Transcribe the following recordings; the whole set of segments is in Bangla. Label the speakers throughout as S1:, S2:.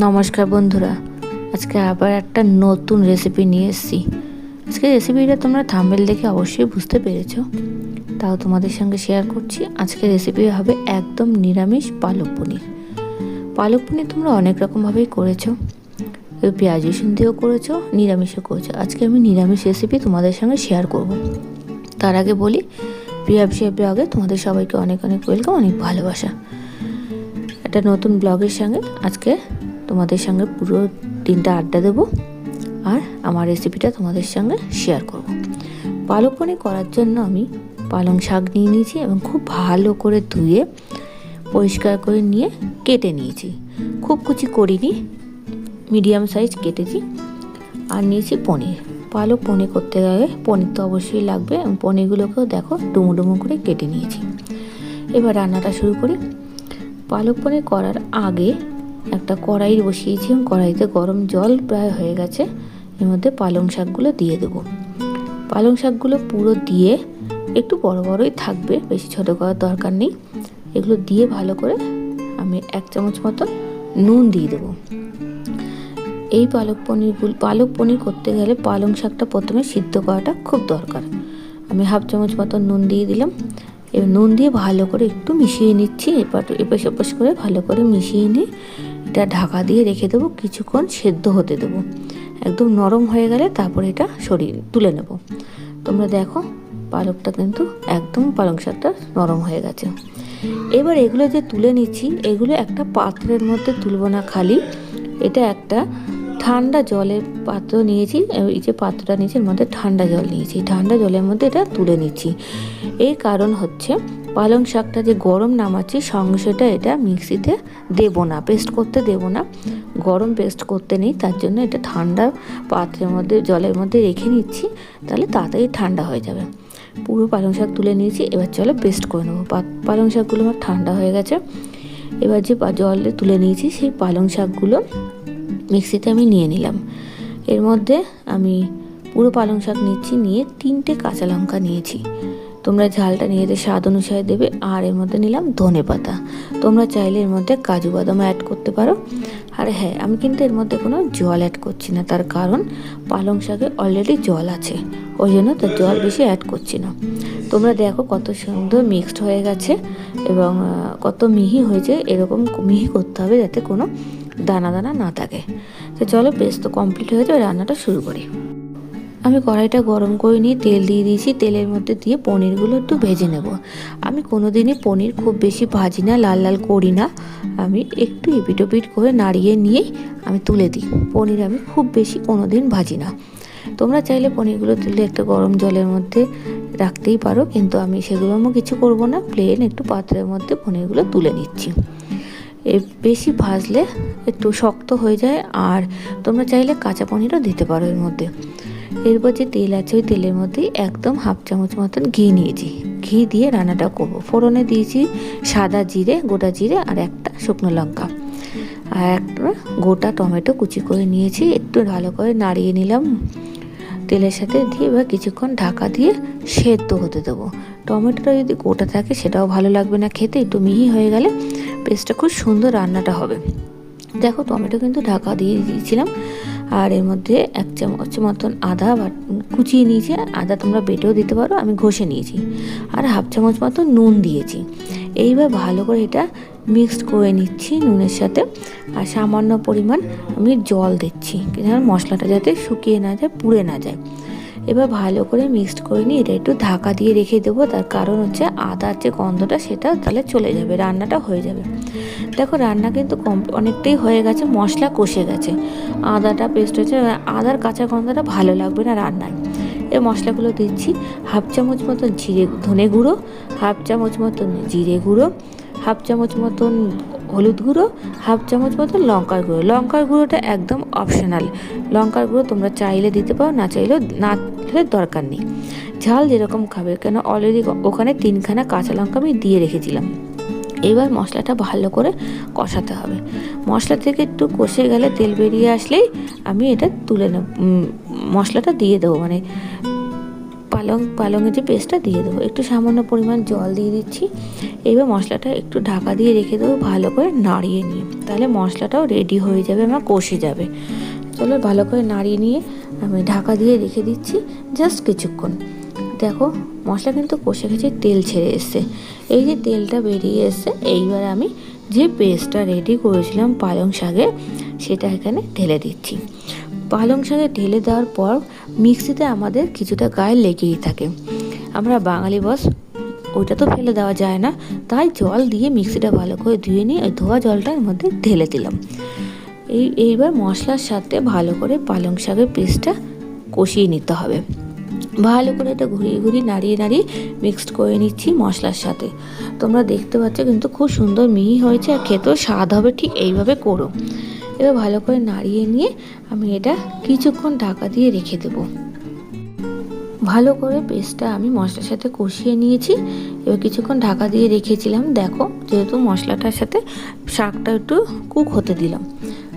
S1: নমস্কার বন্ধুরা, আজকে আবার একটা নতুন রেসিপি নিয়ে এসেছি। আজকে রেসিপিটা তোমরা থাম্বনেল দেখে অবশ্যই বুঝতে পেরেছো, তাও তোমাদের সঙ্গে শেয়ার করছি। আজকে রেসিপি হবে একদম নিরামিষ পালক পনির। পালক পনির তোমরা অনেক রকমভাবেই করেছো, পেঁয়াজ রসুন দিয়েও করেছো, নিরামিষও করেছো। আজকে আমি নিরামিষ রেসিপি তোমাদের সঙ্গে শেয়ার করব। তার আগে বলি, প্রিয়া ব্লগে তোমাদের সবাইকে অনেক অনেক ওয়েলকাম, অনেক ভালোবাসা। একটা নতুন ব্লগের সঙ্গে আজকে তোমাদের সঙ্গে পুরো দিনটা আড্ডা দেবো আর আমার রেসিপিটা তোমাদের সঙ্গে শেয়ার করব। পালক পনির করার জন্য আমি পালং শাক নিয়ে নিয়েছি এবং খুব ভালো করে ধুয়ে পরিষ্কার করে নিয়ে কেটে নিয়েছি। খুব কুচি করিনি, মিডিয়াম সাইজ কেটেছি। আর নিয়েছি পনির। পালক পনির করতে গেলে পনির তো অবশ্যই লাগবে এবং পনিরগুলোকেও দেখো ডুমো ডুমো করে কেটে নিয়েছি। এবার রান্নাটা শুরু করি। পালক পনির করার আগে একটা কড়াই বসিয়েছি এবং কড়াইতে গরম জল প্রায় হয়ে গেছে। এর মধ্যে পালং শাকগুলো দিয়ে দেবো। পালং শাকগুলো পুরো দিয়ে, একটু বড় বড়ই থাকবে, বেশি ছোটো করার দরকার নেই। এগুলো দিয়ে ভালো করে আমি 1 চামচ মতো নুন দিয়ে দেবো। এই পালক পনির করতে গেলে পালং শাকটা প্রথমে সিদ্ধ করাটা খুব দরকার। আমি 1/2 চামচ মতো নুন দিয়ে দিলাম। এবার নুন দিয়ে ভালো করে একটু মিশিয়ে নিচ্ছি। এপাশ ওপাশ করে ভালো করে মিশিয়ে নিয়ে এটা ঢাকা দিয়ে রেখে দেবো, কিছুক্ষণ সেদ্ধ হতে দেবো। একদম নরম হয়ে গেলে তারপরে এটা তুলে নেব। তোমরা দেখো পালকটা কিন্তু একদম, পালং শাকটা নরম হয়ে গেছে। এবার এগুলো যে তুলে নিচ্ছি, এগুলো একটা পাত্রের মধ্যে তুলবো না খালি, এটা একটা ঠান্ডা জলের পাত্র নিয়েছি। এই যে পাত্রটা নিয়েছি এর মধ্যে ঠান্ডা জল নিয়েছি, ঠান্ডা জলের মধ্যে এটা তুলে নিচ্ছি। এর কারণ হচ্ছে পালং শাকটা যে গরম নামাচ্ছি সঙ্গে সেটা এটা মিক্সিতে দেবো না, পেস্ট করতে দেবো না, গরম পেস্ট করতে নেই। তার জন্য এটা ঠান্ডা পাত্রের মধ্যে জলের মধ্যে রেখে নিচ্ছি, তাহলে তাড়াতাড়ি ঠান্ডা হয়ে যাবে। পুরো পালং শাক তুলে নিয়েছি। এবার চলো পেস্ট করে নেবো। পালং শাকগুলো আমার ঠান্ডা হয়ে গেছে। এবার যে জলে তুলে নিয়েছি সেই পালং শাকগুলো মিক্সিতে আমি নিয়ে নিলাম। এর মধ্যে আমি পুরো পালং শাক নিচ্ছি, নিয়ে 3টে কাঁচা লঙ্কা নিয়েছি। তোমরা ঝালটা নিজেদের স্বাদ অনুসারে দেবে। আর এর মধ্যে নিলাম ধনেপাতা। তোমরা চাইলে এর মধ্যে কাজু বাদাম অ্যাড করতে পারো। আর হ্যাঁ, আমি কিন্তু এর মধ্যে কোনো জল অ্যাড করছি না, তার কারণ পালং শাকে অলরেডি জল আছে, ওই জন্য তার জল বেশি অ্যাড করছি না। তোমরা দেখো কত সুন্দর মিক্সড হয়ে গেছে এবং কত মিহি হয়েছে। এরকম মিহি করতে হবে যাতে কোনো দানা দানা না থাকে। তো চলো, পেস্ট তো কমপ্লিট হয়ে যাবে, রান্নাটা শুরু করি। আমি কড়াইটা গরম করে নিয়ে তেল দিয়ে দিয়েছি। তেলের মধ্যে দিয়ে পনিরগুলো একটু ভেজে নেব। আমি কোনো দিনই পনির খুব বেশি ভাজি না, লাল লাল করি না। আমি একটু এপিট ওপিট করে নাড়িয়ে নিয়েই আমি তুলে দিই। পনির আমি খুব বেশি কোনো দিন ভাজি না। তোমরা চাইলে পনিরগুলো তুলে একটা গরম জলের মধ্যে রাখতেই পারো, কিন্তু আমি সেগুলো কিছু করব না। প্লেন একটু পাত্রের মধ্যে পনিরগুলো তুলে নিচ্ছি। বেশি ভাজলে একটু শক্ত হয়ে যায়। আর তোমরা চাইলে কাঁচা পনিরও দিতে পারো এর মধ্যে। এরপর যে তেল আছে ওই তেলের মধ্যেই একদম 1/2 চামচ মতন ঘি নিয়েছি। ঘি দিয়ে রান্নাটা করবো। ফোড়নে দিয়েছি সাদা জিরে, গোটা জিরে আর একটা শুকনো লঙ্কা, আর একটা গোটা টমেটো কুচি করে নিয়েছি। একটু ভালো করে নাড়িয়ে নিলাম তেলের সাথে দিয়ে। এবার কিছুক্ষণ ঢাকা দিয়ে সেদ্ধ হতে দেবো। টমেটোটা যদি গোটা থাকে সেটাও ভালো লাগবে না খেতে, একটু মিহি হয়ে গেলে পেস্টটা খুব সুন্দর রান্নাটা হবে। দেখো টমেটো কিন্তু ঢাকা দিয়ে দিয়েছিলাম। আর এর মধ্যে 1 চামচ মতন আদা কুচিয়ে নিয়েছি। আদা তোমরা বেটেও দিতে পারো, আমি ঘষে নিয়েছি। আর 1/2 চামচ মতন নুন দিয়েছি। এইবার ভালো করে এটা মিক্সড করে নিচ্ছি নুনের সাথে। আর সামান্য পরিমাণ আমি জল দিচ্ছি, কারণ মশলাটা যাতে শুকিয়ে না যায়, পুড়ে না যায়। এবার ভালো করে মিক্সড করে নিয়ে এটা একটু ঢাকা দিয়ে রেখে দেবো। তার কারণ হচ্ছে আদার যে গন্ধটা সেটা তাহলে চলে যাবে, রান্নাটা হয়ে যাবে। দেখো রান্না কিন্তু অনেকটাই হয়ে গেছে, মশলা কষে গেছে, আদাটা পেস্ট হয়েছে। আদার কাঁচা গন্ধটা ভালো লাগবে না রান্নায়। এই মশলাগুলো দিচ্ছি। 1/2 চামচ মতন ধনে গুঁড়ো, 1/2 চামচ মতন জিরে গুঁড়ো, 1/2 চামচ মতন হলুদ গুঁড়ো, 1/2 চামচ মতন লঙ্কার গুঁড়ো। লঙ্কার গুঁড়োটা একদম অপশনাল। লঙ্কার গুঁড়ো তোমরা চাইলে দিতে পারো, না চাইলেও না দরকার নেই। ঝাল যেরকম খাবে, কেন অলরেডি ওখানে 3খানা কাঁচা লঙ্কা আমি দিয়ে রেখেছিলাম। এবার মশলাটা ভালো করে কষাতে হবে। মশলা থেকে একটু কষে গেলে, তেল বেরিয়ে আসলেই আমি এটা তুলে নেব, মশলাটা দিয়ে দেবো, মানে পালংয়ের যে পেস্টটা দিয়ে দেবো, একটু সামান্য পরিমাণ জল দিয়ে দিচ্ছি। এবার মশলাটা একটু ঢাকা দিয়ে রেখে দেবো, ভালো করে নাড়িয়ে নিয়ে, তাহলে মশলাটাও রেডি হয়ে যাবে, আমার কষে যাবে। চলো ভালো করে নাড়িয়ে নিয়ে আমি ঢাকা দিয়ে রেখে দিচ্ছি জাস্ট কিছুক্ষণ। দেখো মশলা কিন্তু কষে গেছে, তেল ছেড়ে এসছে। এই যে তেলটা বেরিয়ে এসছে, এইবার আমি যে পেস্টটা রেডি করেছিলাম পালং শাকের, সেটা এখানে ঢেলে দিচ্ছি। পালং শাকে ঢেলে দেওয়ার পর মিক্সিতে আমাদের কিছুটা গায়ে লেগেই থাকে। আমরা বাঙালি বস, ওইটা তো ফেলে দেওয়া যায় না, তাই জল দিয়ে মিক্সিটা ভালো করে ধুয়ে নিয়ে ওই ধোয়া জলটা এর মধ্যে ঢেলে দিলাম। এইবার মশলার সাথে ভালো করে পালং শাকের পেস্টটা কষিয়ে নিতে হবে। ভালো করে এটা ঘুরিয়ে নাড়িয়ে মিক্সড করে নিচ্ছি মশলার সাথে। তোমরা দেখতে পাচ্ছ কিন্তু খুব সুন্দর মিহি হয়েছে, আর খেতেও স্বাদ হবে। ঠিক এইভাবে করো। এবার ভালো করে নাড়িয়ে নিয়ে আমি এটা কিছুক্ষণ ঢাকা দিয়ে রেখে দেবো। ভালো করে পেস্টটা আমি মশলার সাথে কষিয়ে নিয়েছি। এবার কিছুক্ষণ ঢাকা দিয়ে রেখেছিলাম। দেখো যেহেতু মশলাটার সাথে শাকটা একটু কুক হতে দিলাম,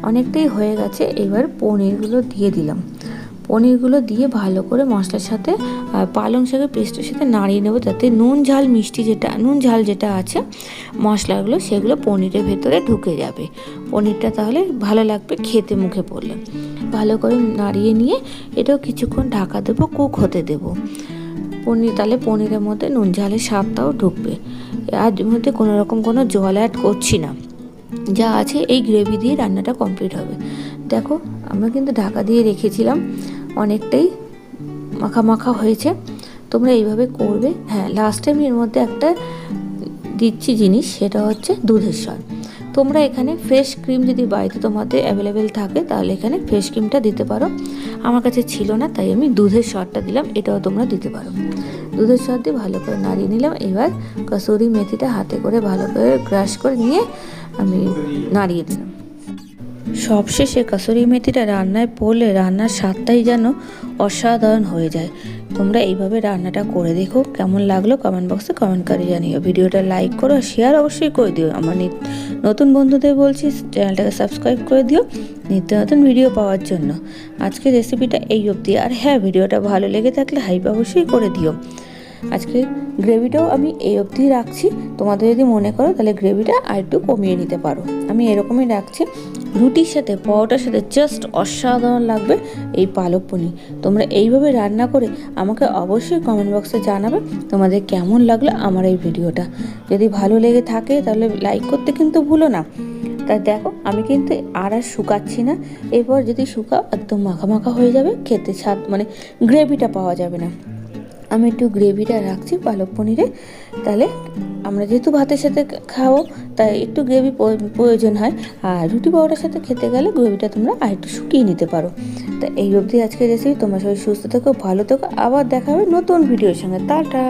S1: অনেকটাই হয়ে গেছে। এবার পনিরগুলো দিয়ে দিলাম। পনিরগুলো দিয়ে ভালো করে মশলার সাথে পালং শাকের পেস্টের সাথে নাড়িয়ে নেবো, যাতে নুন ঝাল যেটা আছে মশলাগুলো, সেগুলো পনিরের ভেতরে ঢুকে যাবে। পনিরটা তাহলে ভালো লাগবে খেতে মুখে পড়লে। ভালো করে নাড়িয়ে নিয়ে এটাও কিছুক্ষণ ঢাকা দেবো, কুক হতে দেবো। তাহলে পনিরের মধ্যে নুন ঝালের স্বাদটাও ঢুকবে। আর মধ্যে কোনো জল অ্যাড করছি না, যা আছে এই গ্রেভি দিয়ে রান্নাটা কমপ্লিট হবে। দেখো আমরা কিন্তু ঢাকা দিয়ে রেখেছিলাম, অনেকটাই মাখা হয়েছে। তোমরা এইভাবে করবে। হ্যাঁ, লাস্টে আমি এর মধ্যে একটা দিচ্ছি জিনিস, সেটা হচ্ছে দুধের স্বাদ। তোমরা এখানে ফ্রেশ ক্রিম যদি বাড়িতে তোমাদের অ্যাভেলেবেল থাকে, তাহলে এখানে ফ্রেশ ক্রিমটা দিতে পারো। আমার কাছে ছিল না, তাই আমি দুধের স্বাদটা দিলাম। এটাও তোমরা দিতে পারো। দুধের স্বাদ দিয়ে ভালো করে নাড়িয়ে নিলাম। এবার কসুরি মেথিটা হাতে করে ভালো করে ক্রাশ করে নিয়ে আমি নাড়িয়ে দিলাম। সবশেষে কসুরি মেথিটা রান্নায় পড়লে রান্নার স্বাদটাই যেন অসাধারণ হয়ে যায়। তোমরা এইভাবে রান্নাটা করে দেখো, কেমন লাগলো কমেন্ট বক্সে কমেন্ট করে জানিও। ভিডিওটা লাইক করো, শেয়ার অবশ্যই করে দিও। আমার নতুন বন্ধুদের বলছি চ্যানেলটাকে সাবস্ক্রাইব করে দিও নিত্য নতুন ভিডিও পাওয়ার জন্য। আজকের রেসিপিটা এই অবধি। আর হ্যাঁ, ভিডিওটা ভালো লেগে থাকলে হাইপ অবশ্যই করে দিও। আজকে গ্রেভিটাও আমি এই অবধি রাখছি। তোমাদের যদি মনে করো তাহলে গ্রেভিটা আর একটু কমিয়ে নিতে পারো। আমি এরকমই রাখছি। রুটির সাথে পরোটার সাথে জাস্ট অসাধারণ লাগবে এই পালক পনির। তোমরা এইভাবে রান্না করে আমাকে অবশ্যই কমেন্ট বক্সে জানাবে তোমাদের কেমন লাগলো আমার এই ভিডিওটা। যদি ভালো লেগে থাকে তাহলে লাইক করতে কিন্তু ভুলো না। তাই দেখো আমি কিন্তু আর শুকাচ্ছি না। এরপর যদি শুকাও একদম মাখা হয়ে যাবে, খেতে স্বাদ গ্রেভিটা পাওয়া যাবে না। আমি একটু গ্রেভিটা রাখছি পালক পনিরে। তাহলে আমরা যেহেতু ভাতের সাথে খাবো, তাই একটু গ্রেভি প্রয়োজন হয়। আর রুটি পরোটার সাথে খেতে গেলে গ্রেভিটা তোমরা আর একটু শুকিয়ে নিতে পারো। তা এই অবধি আজকের রেসিপি। তোমরা সবাই সুস্থ থেকো, ভালো থেকো। আবার দেখা হবে নতুন ভিডিওর সঙ্গে। টাটা।